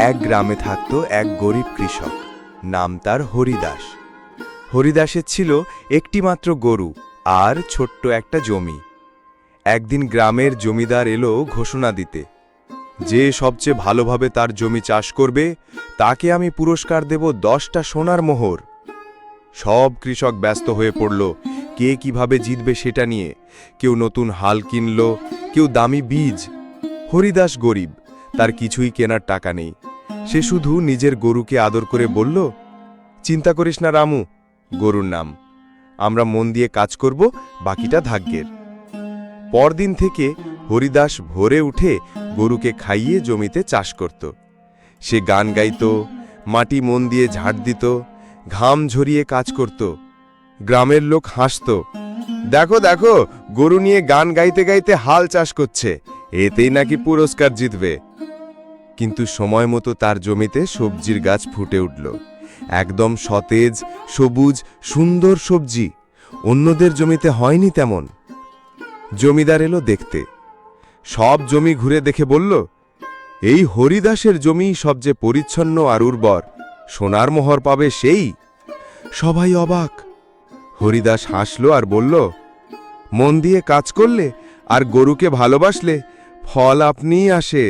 এক গ্রামে থাকত এক গরিব কৃষক, নাম তার হরিদাস। হরিদাসের ছিল একটিমাত্র গরু আর ছোট্ট একটা জমি। একদিন গ্রামের জমিদার এলো ঘোষণা দিতে, যে সবচেয়ে ভালোভাবে তার জমি চাষ করবে তাকে আমি পুরস্কার দেব 10টা সোনার মোহর। সব কৃষক ব্যস্ত হয়ে পড়ল কে কিভাবে জিতবে সেটা নিয়ে। কেউ নতুন হাল কিনল, কেউ দামি বীজ। হরিদাস গরিব, তার কিছুই কেনার টাকা নেই। সে শুধু নিজের গরুকে আদর করে বলল, চিন্তা করিস না রামু, গরুর নাম, আমরা মন দিয়ে কাজ করব, বাকিটা ভাগ্যের। পরদিন থেকে হরিদাস ভোরে উঠে গরুকে খাইয়ে জমিতে চাষ করত। সে গান গাইত, মাটি মন দিয়ে ঝাড় দিত, ঘাম ঝরিয়ে কাজ করত। গ্রামের লোক হাসত, দেখো দেখো, গরু নিয়ে গান গাইতে গাইতে হাল চাষ করছে, এতেই নাকি পুরস্কার জিতবে। কিন্তু সময় মতো তার জমিতে সবজির গাছ ফুটে উঠল, একদম সতেজ, সবুজ, সুন্দর সবজি। অন্যদের জমিতে হয়নি তেমন। জমিদার এলো দেখতে, সব জমি ঘুরে দেখে বলল, এই হরিদাসের জমি সবচেয়ে পরিচ্ছন্ন আর উর্বর, সোনার মোহর পাবে সেই। সবাই অবাক। হরিদাস হাসল আর বলল, মন দিয়ে কাজ করলে আর গরুকে ভালোবাসলে ফল আপনিই আসে।